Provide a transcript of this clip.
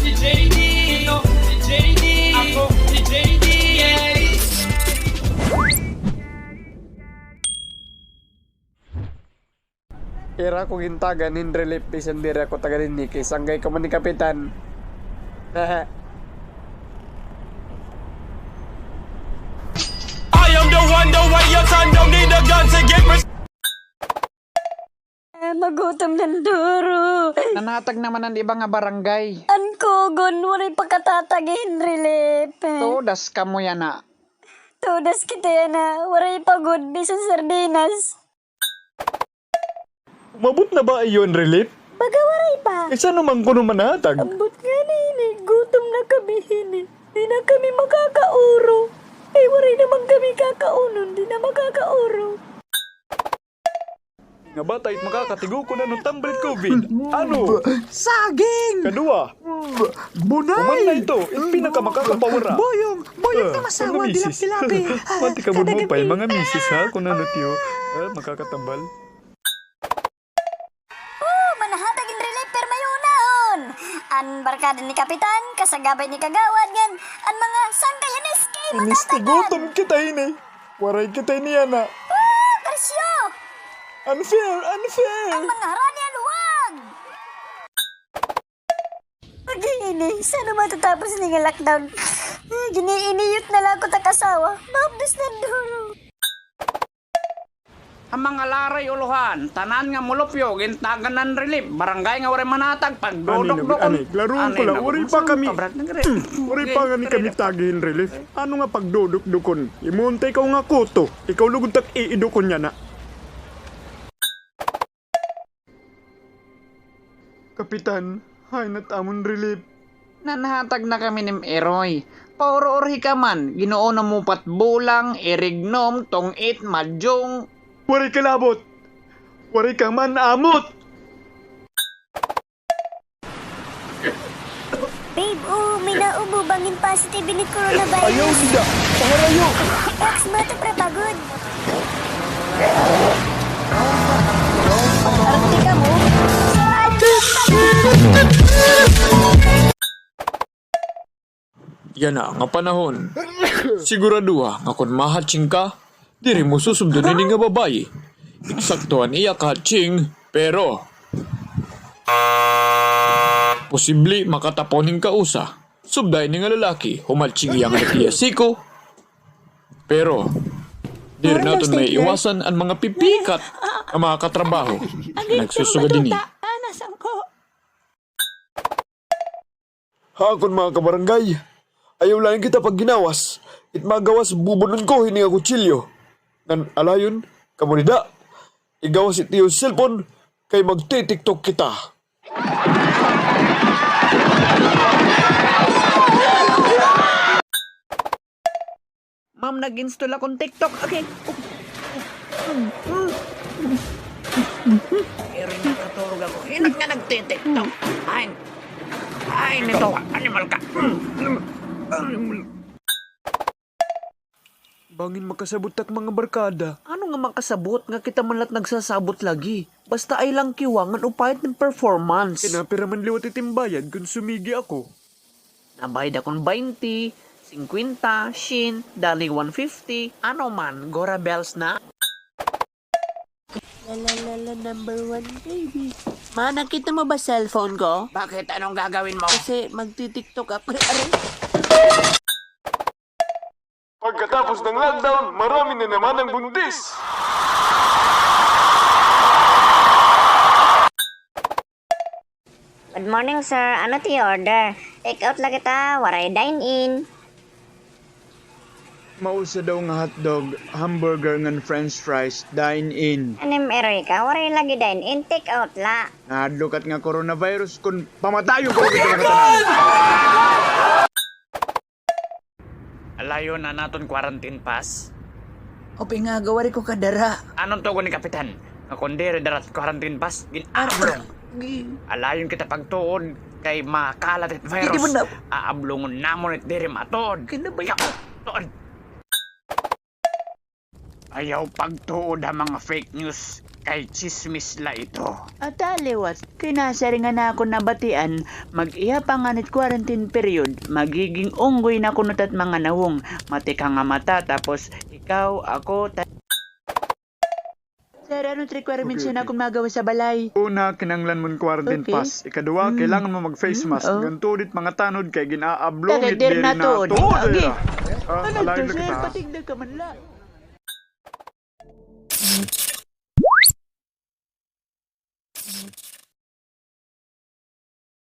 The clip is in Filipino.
si JD. Ito si JD. Ako si JD. Ira ko gintagan in relief bisan diri ako taga dinhi kay sanggay ka man ni kapitan. I am the one, the way your son don't need a gun to get Magutom ng duro. Nanatag naman ang ibang nga barangay. Ankogon, waray pagkatatagin relief. Todas ka mo yan na. Tudas kita yan na, waray pagod bisan sardinas. Umabot na ba iyon relief? Baga waray pa. Isa naman ko naman hatag. Ambot nga nini, gutom na kami hini. Di na kami makakauro. Eh, waray naman kami kakaunon, di na makakauro. Nga ba tayo makakatigo ko na nung tambrit COVID? Ano? Saging! Kadua. Bunay! Uman na ito. Pinakamakakapawara. Boyong na masawa, dilap-dilapi. Mati ka mo pa yung mga misis ha? Kung ano tiyo. Makakatambal. Manahatagin relief per mayunahon. An barkada ni kapitan, kasagabay ni kagawad yan. An mga sangkayanis kay matatagan. Gutom kita ini. Waray kita ini yana. Karsyo! Unfair! Ang mga haranian, huwag! Pag-iini, sana matatapos ni nga lockdown. Giniiniyot na lang ko takasawa. Mabdos na duro. Ang mga laray uluhan, tanan nga mulupyo, gintagan ng relief, barangay nga waray manatag, pagdodok-dokon. Laruan ko lang. Waray pa kami. Waray pa nga ni kami tagihin relief. Ano nga pagdodok-dokon? Imuntay ka nga kuto. Ikaw lugod tak iidokon niya na. Kapitan, hay natamon relief. Nanhatag na kami ni Eroy. Pauro-orhi ka man, ginoo na mo patbulang, irignom, tongit, madyong. Waray kalabot. Waray kang manamot. Babe, may naubo bangin positive ni coronavirus. Ayaw nida. Pangarayo. Ox, mata prapagod. Arti ka mo? Yan na nga panahon. Siguraduha nga kung mahatching ka, diri mo susubdo ni nga babayi. Eksaktuhan iya kahatching, pero posible makataponin ka usa. Subday ni nga lalaki, humalching iya nga natiya siko. Pero diri naton may iwasan ang mga pipikat ang mga katrabaho. Nagsusuga din ni. Hakon mga kabarangay, ayaw lang kita pag ginawas. It magawas bubulon ko hini nga kutsilyo. Nan alayon, kamunida, igawas iti yung cellphone kay magti-tiktok kita. Ma'am, nag-install akong TikTok. Okay. Erin, nakaturog ako. Hinag nga nag-TikTok. Ay, nito. Animal ka. Bangin makasabot tak mga barkada. Ano nga makasabot nga kita manlat nagsasabot lagi? Basta ay lang kiwangan upayat ng performance. Kinapira man liwat itimbayad kung sumigi ako. Nabayad akong 20, 50, shin, dali 150. Ano man, Gora Bells na. Lalalala, number 1, baby. Ma, nakita mo ba cellphone ko? Bakit? Anong gagawin mo? Kasi magti-tiktok ako. Aray. Pagkatapos ng lockdown, marami na naman ang buntis. Good morning, sir. Ano ti order? Take out lang kita, waray dine-in. Mausa daw nga hotdog, hamburger ngan french fries, dine-in. Anim eroy ka, waray lagi dine-in, take out la. Nadlukat nga coronavirus kung pamatayo ko kita mga tanan. Alayo na naton quarantine pass. Ope nga, gawari ko kadara. Anong tugon ni Kapitan? Nga kundere darat quarantine pass, ginablong. Alayon kita pagtuon kay makalat at virus. Hindi mo na- Aablongon namon at diri matod. Kinabayak. Tuon. Ayaw pagtuod ang mga fake news. Kay chismis la ito. At aliwat, kinasari nga na ako nabatian, mag-iya pa nga nit quarantine period, magiging unggoy na kunot at mga nawong, mati ka nga mata, tapos ikaw, ako, Sir, anong requirements yun akong magawa sa balay? Una, kinanglan mo quarantine Okay. pass. Ikaduwa, kailangan mo mag-face mask. Oh. Ganto dit mga tanod kay ginaablong Tagay, dir na tuod. Okay. Ano Alayon to, na sir? kita. Patigdag ka man lang.